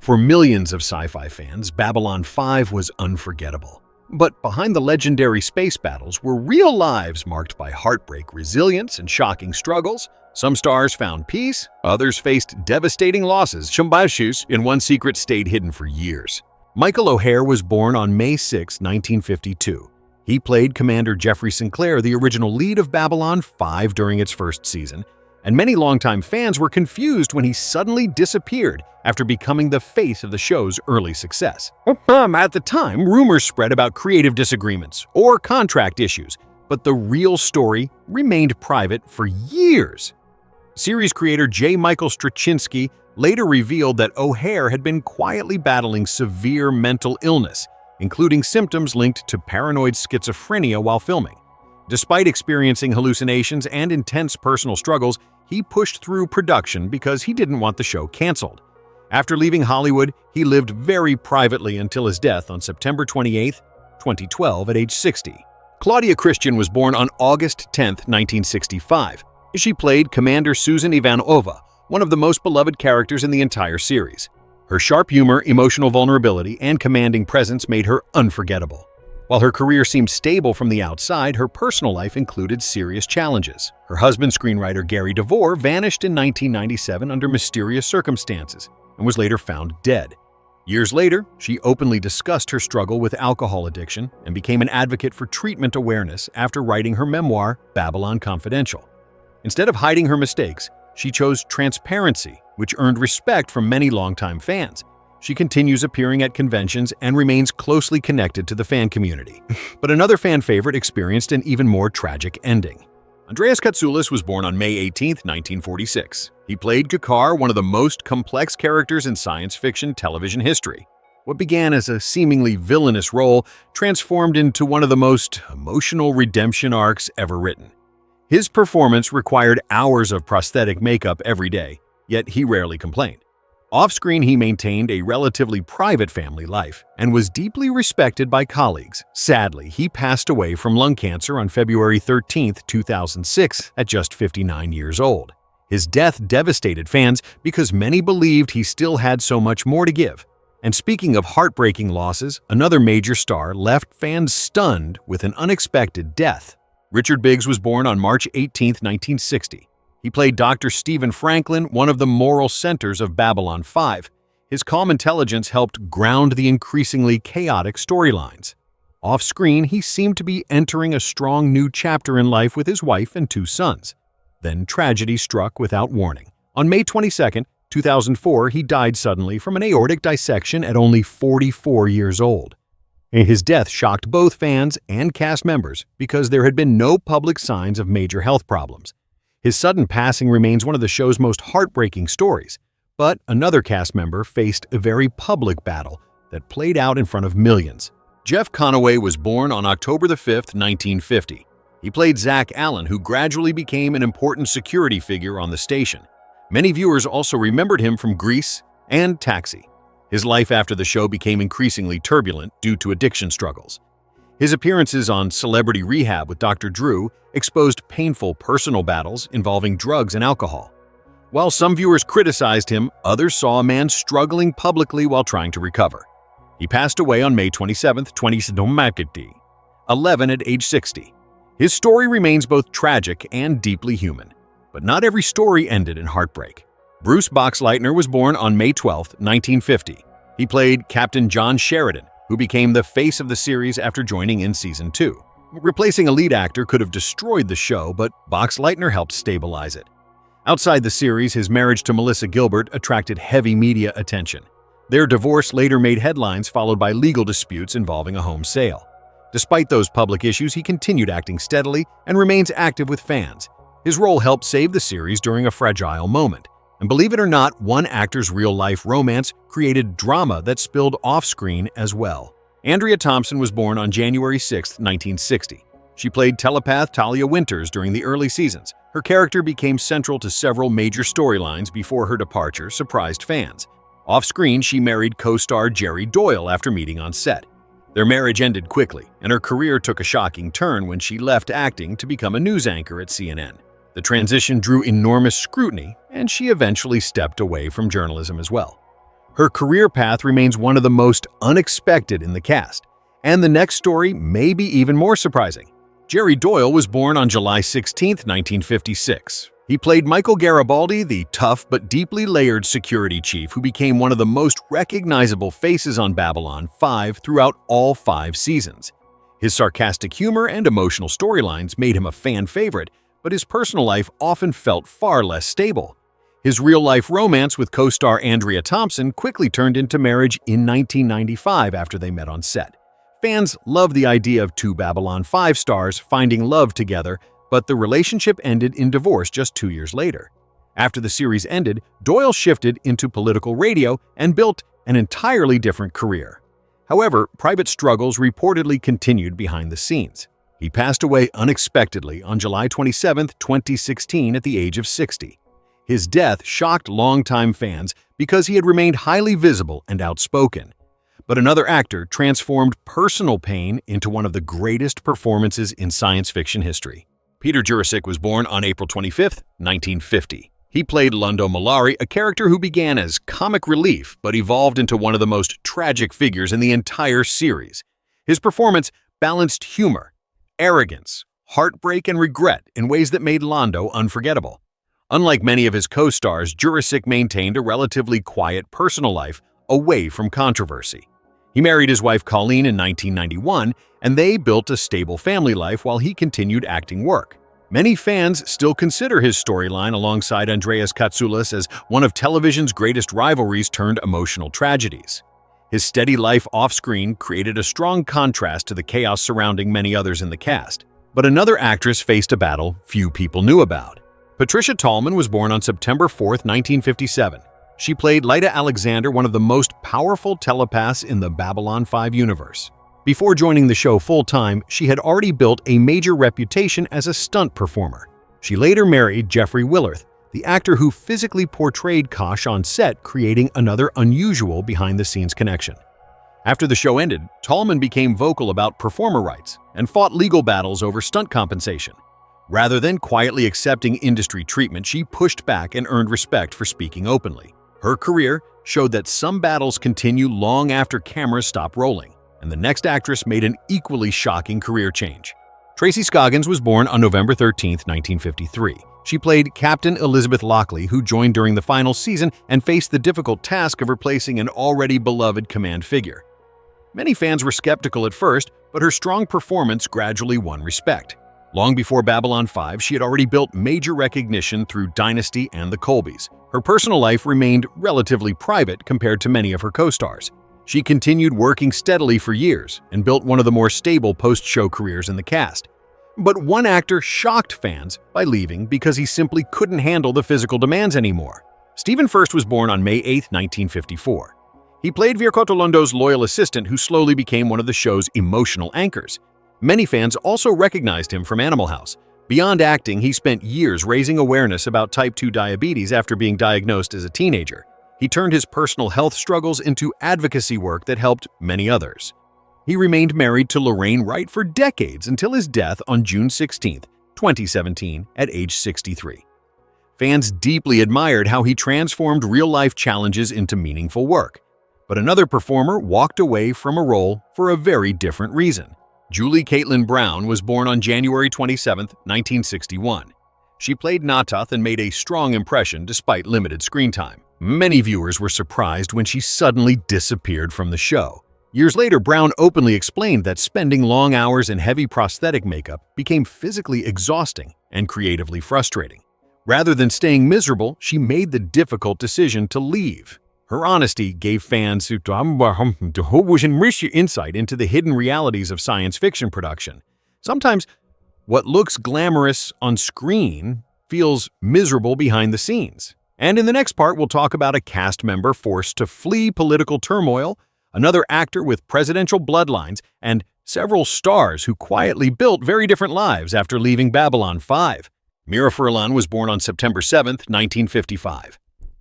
For millions of sci-fi fans, Babylon 5 was unforgettable. But behind the legendary space battles were real lives marked by heartbreak, resilience, and shocking struggles. Some stars found peace, others faced devastating losses. In one secret stayed hidden for years. Michael O'Hare was born on May 6, 1952. He played Commander Jeffrey Sinclair, the original lead of Babylon 5 during its first season, and many longtime fans were confused when he suddenly disappeared after becoming the face of the show's early success. At the time, rumors spread about creative disagreements or contract issues, but the real story remained private for years. Series creator J. Michael Straczynski later revealed that O'Hare had been quietly battling severe mental illness, including symptoms linked to paranoid schizophrenia while filming. Despite experiencing hallucinations and intense personal struggles, he pushed through production because he didn't want the show canceled. After leaving Hollywood, he lived very privately until his death on September 28, 2012, at age 60. Claudia Christian was born on August 10, 1965. She played Commander Susan Ivanova, one of the most beloved characters in the entire series. Her sharp humor, emotional vulnerability, and commanding presence made her unforgettable. While her career seemed stable from the outside, her personal life included serious challenges. Her husband, screenwriter Gary DeVore, vanished in 1997 under mysterious circumstances and was later found dead. Years later, she openly discussed her struggle with alcohol addiction and became an advocate for treatment awareness after writing her memoir, Babylon Confidential. Instead of hiding her mistakes, she chose transparency, which earned respect from many longtime fans. She continues appearing at conventions and remains closely connected to the fan community. But another fan favorite experienced an even more tragic ending. Andreas Katsulas was born on May 18, 1946. He played G'Kar, one of the most complex characters in science fiction television history. What began as a seemingly villainous role transformed into one of the most emotional redemption arcs ever written. His performance required hours of prosthetic makeup every day, yet he rarely complained. Off-screen, he maintained a relatively private family life and was deeply respected by colleagues. Sadly, he passed away from lung cancer on February 13, 2006, at just 59 years old. His death devastated fans because many believed he still had so much more to give. And speaking of heartbreaking losses, another major star left fans stunned with an unexpected death. Richard Biggs was born on March 18, 1960. He played Dr. Stephen Franklin, one of the moral centers of Babylon 5. His calm intelligence helped ground the increasingly chaotic storylines. Off-screen, he seemed to be entering a strong new chapter in life with his wife and 2 sons. Then tragedy struck without warning. On May 22, 2004, he died suddenly from an aortic dissection at only 44 years old. His death shocked both fans and cast members because there had been no public signs of major health problems. His sudden passing remains one of the show's most heartbreaking stories, but another cast member faced a very public battle that played out in front of millions. Jeff Conaway was born on October 5, 1950. He played Zach Allen, who gradually became an important security figure on the station. Many viewers also remembered him from Grease and Taxi. His life after the show became increasingly turbulent due to addiction struggles. His appearances on Celebrity Rehab with Dr. Drew exposed painful personal battles involving drugs and alcohol. While some viewers criticized him, others saw a man struggling publicly while trying to recover. He passed away on May 27, 2011 at age 60. His story remains both tragic and deeply human, but not every story ended in heartbreak. Bruce Boxleitner was born on May 12, 1950. He played Captain John Sheridan, who became the face of the series after joining in Season 2. Replacing a lead actor could have destroyed the show, but Boxleitner helped stabilize it. Outside the series, his marriage to Melissa Gilbert attracted heavy media attention. Their divorce later made headlines, followed by legal disputes involving a home sale. Despite those public issues, he continued acting steadily and remains active with fans. His role helped save the series during a fragile moment. And believe it or not, one actor's real-life romance created drama that spilled off-screen as well. Andrea Thompson was born on January 6, 1960. She played telepath Talia Winters during the early seasons. Her character became central to several major storylines before her departure surprised fans. Off-screen, she married co-star Jerry Doyle after meeting on set. Their marriage ended quickly, and her career took a shocking turn when she left acting to become a news anchor at CNN. The transition drew enormous scrutiny, and she eventually stepped away from journalism as well. Her career path remains one of the most unexpected in the cast, and the next story may be even more surprising. Jerry Doyle was born on July 16, 1956. He played Michael Garibaldi, the tough but deeply layered security chief who became one of the most recognizable faces on Babylon 5 throughout all 5 seasons. His sarcastic humor and emotional storylines made him a fan favorite, but his personal life often felt far less stable. His real-life romance with co-star Andrea Thompson quickly turned into marriage in 1995 after they met on set. Fans loved the idea of 2 Babylon 5 stars finding love together, but the relationship ended in divorce just 2 years later. After the series ended, Doyle shifted into political radio and built an entirely different career. However, private struggles reportedly continued behind the scenes. He passed away unexpectedly on July 27, 2016 at the age of 60. His death shocked longtime fans because he had remained highly visible and outspoken. But another actor transformed personal pain into one of the greatest performances in science fiction history. Peter Jurasik was born on April 25, 1950. He played Lundo Malari, a character who began as comic relief but evolved into one of the most tragic figures in the entire series. His performance balanced humor, arrogance, heartbreak, and regret in ways that made Londo unforgettable. Unlike many of his co-stars, Jurasik maintained a relatively quiet personal life away from controversy. He married his wife Colleen in 1991, and they built a stable family life while he continued acting work. Many fans still consider his storyline alongside Andreas Katsulas as one of television's greatest rivalries turned emotional tragedies. His steady life off-screen created a strong contrast to the chaos surrounding many others in the cast. But another actress faced a battle few people knew about. Patricia Tallman was born on September 4, 1957. She played Lyta Alexander, one of the most powerful telepaths in the Babylon 5 universe. Before joining the show full-time, she had already built a major reputation as a stunt performer. She later married Jeffrey Willerth, the actor who physically portrayed Kosh on set, creating another unusual behind-the-scenes connection. After the show ended, Tallman became vocal about performer rights and fought legal battles over stunt compensation. Rather than quietly accepting industry treatment, she pushed back and earned respect for speaking openly. Her career showed that some battles continue long after cameras stop rolling, and the next actress made an equally shocking career change. Tracy Scoggins was born on November 13, 1953. She played Captain Elizabeth Lockley, who joined during the final season and faced the difficult task of replacing an already beloved command figure. Many fans were skeptical at first, but her strong performance gradually won respect. Long before Babylon 5, she had already built major recognition through Dynasty and the Colbys. Her personal life remained relatively private compared to many of her co-stars. She continued working steadily for years and built one of the more stable post-show careers in the cast. But one actor shocked fans by leaving because he simply couldn't handle the physical demands anymore. Stephen Furst was born on May 8, 1954. He played Virkoto Londo's loyal assistant who slowly became one of the show's emotional anchors. Many fans also recognized him from Animal House. Beyond acting, he spent years raising awareness about type 2 diabetes after being diagnosed as a teenager. He turned his personal health struggles into advocacy work that helped many others. He remained married to Lorraine Wright for decades until his death on June 16, 2017, at age 63. Fans deeply admired how he transformed real-life challenges into meaningful work. But another performer walked away from a role for a very different reason. Julie Caitlin Brown was born on January 27, 1961. She played Na'Toth and made a strong impression despite limited screen time. Many viewers were surprised when she suddenly disappeared from the show. Years later, Brown openly explained that spending long hours in heavy prosthetic makeup became physically exhausting and creatively frustrating. Rather than staying miserable, she made the difficult decision to leave. Her honesty gave fans insight into the hidden realities of science fiction production. Sometimes, what looks glamorous on screen feels miserable behind the scenes. And in the next part, we'll talk about a cast member forced to flee political turmoil, another actor with presidential bloodlines, and several stars who quietly built very different lives after leaving Babylon 5. Mira Furlan was born on September 7, 1955.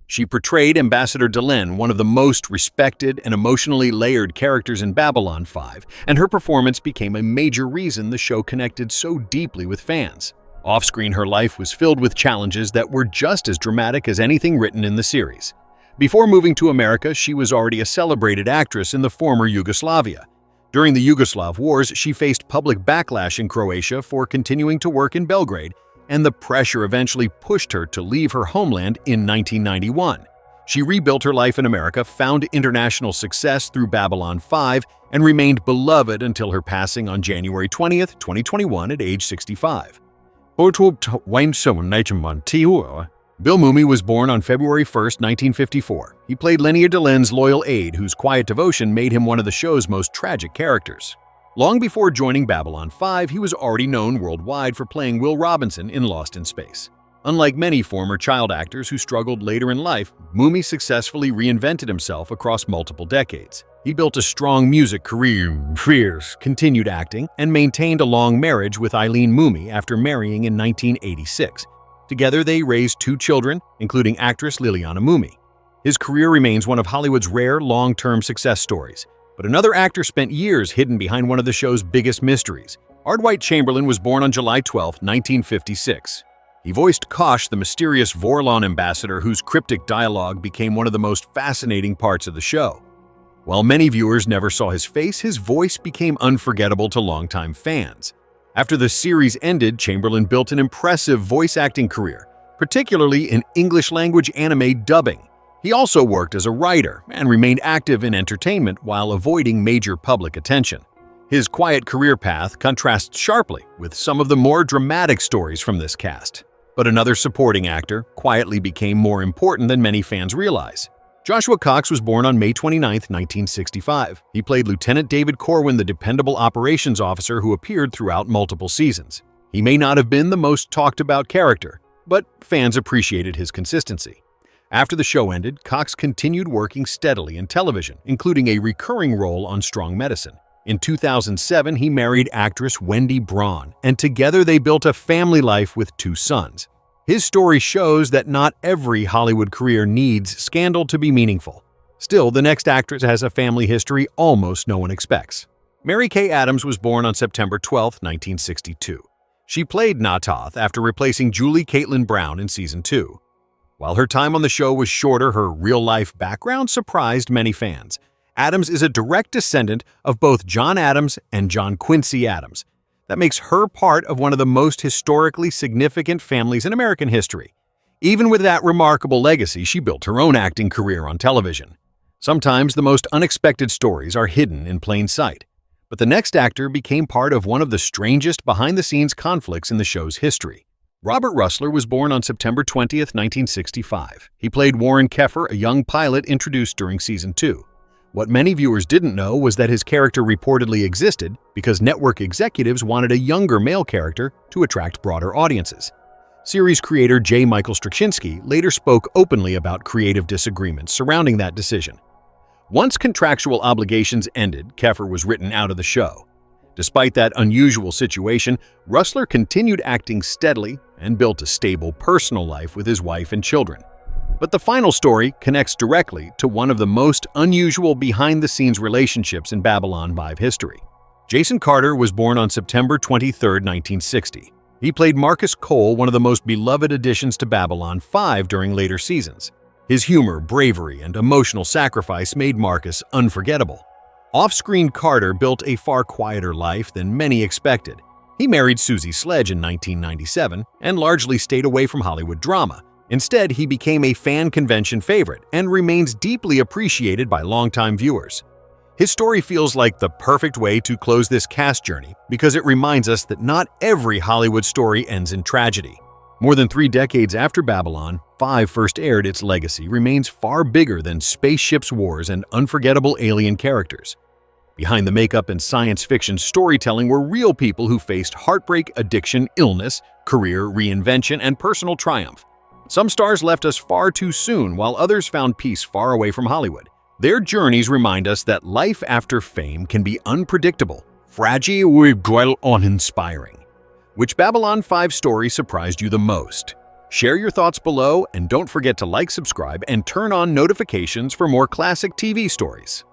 She portrayed Ambassador Delenn, one of the most respected and emotionally layered characters in Babylon 5, and her performance became a major reason the show connected so deeply with fans. Off-screen, her life was filled with challenges that were just as dramatic as anything written in the series. Before moving to America, she was already a celebrated actress in the former Yugoslavia. During the Yugoslav Wars, she faced public backlash in Croatia for continuing to work in Belgrade, and the pressure eventually pushed her to leave her homeland in 1991. She rebuilt her life in America, found international success through Babylon 5, and remained beloved until her passing on January 20th, 2021 at age 65. Bill Mumy was born on February 1, 1954. He played Linear Delen's loyal aide, whose quiet devotion made him one of the show's most tragic characters. Long before joining Babylon 5, he was already known worldwide for playing Will Robinson in Lost in Space. Unlike many former child actors who struggled later in life, Mumy successfully reinvented himself across multiple decades. He built a strong music career, continued acting, and maintained a long marriage with Eileen Mumy after marrying in 1986. Together, they raised 2 children, including actress Liliana Mumy. His career remains one of Hollywood's rare long-term success stories. But another actor spent years hidden behind one of the show's biggest mysteries. Ardwhite Chamberlain was born on July 12, 1956. He voiced Kosh, the mysterious Vorlon ambassador whose cryptic dialogue became one of the most fascinating parts of the show. While many viewers never saw his face, his voice became unforgettable to longtime fans. After the series ended, Chamberlain built an impressive voice acting career, particularly in English-language anime dubbing. He also worked as a writer and remained active in entertainment while avoiding major public attention. His quiet career path contrasts sharply with some of the more dramatic stories from this cast. But another supporting actor quietly became more important than many fans realize. Joshua Cox was born on May 29, 1965. He played Lieutenant David Corwin, the dependable operations officer who appeared throughout multiple seasons. He may not have been the most talked-about character, but fans appreciated his consistency. After the show ended, Cox continued working steadily in television, including a recurring role on Strong Medicine. In 2007, he married actress Wendy Braun, and together they built a family life with 2 sons. His story shows that not every Hollywood career needs scandal to be meaningful. Still, the next actress has a family history almost no one expects. Mary Kay Adams was born on September 12, 1962. She played Na'Toth after replacing Julie Caitlin Brown in Season 2. While her time on the show was shorter, her real-life background surprised many fans. Adams is a direct descendant of both John Adams and John Quincy Adams. That makes her part of one of the most historically significant families in American history. Even with that remarkable legacy, she built her own acting career on television. Sometimes the most unexpected stories are hidden in plain sight. But the next actor became part of one of the strangest behind-the-scenes conflicts in the show's history. Robert Rusler was born on September 20, 1965. He played Warren Keffer, a young pilot introduced during Season 2. What many viewers didn't know was that his character reportedly existed because network executives wanted a younger male character to attract broader audiences. Series creator J. Michael Straczynski later spoke openly about creative disagreements surrounding that decision. Once contractual obligations ended, Keffer was written out of the show. Despite that unusual situation, Rusler continued acting steadily and built a stable personal life with his wife and children. But the final story connects directly to one of the most unusual behind-the-scenes relationships in Babylon 5 history. Jason Carter was born on September 23, 1960. He played Marcus Cole, one of the most beloved additions to Babylon 5 during later seasons. His humor, bravery, and emotional sacrifice made Marcus unforgettable. Off-screen, Carter built a far quieter life than many expected. He married Susie Sledge in 1997 and largely stayed away from Hollywood drama. Instead, he became a fan convention favorite and remains deeply appreciated by longtime viewers. His story feels like the perfect way to close this cast journey because it reminds us that not every Hollywood story ends in tragedy. More than 3 decades after Babylon 5 first aired, its legacy remains far bigger than spaceships, wars, and unforgettable alien characters. Behind the makeup and science fiction storytelling were real people who faced heartbreak, addiction, illness, career reinvention, and personal triumph. Some stars left us far too soon, while others found peace far away from Hollywood. Their journeys remind us that life after fame can be unpredictable, fragile, and uninspiring. Which Babylon 5 story surprised you the most? Share your thoughts below, and don't forget to like, subscribe, and turn on notifications for more classic TV stories.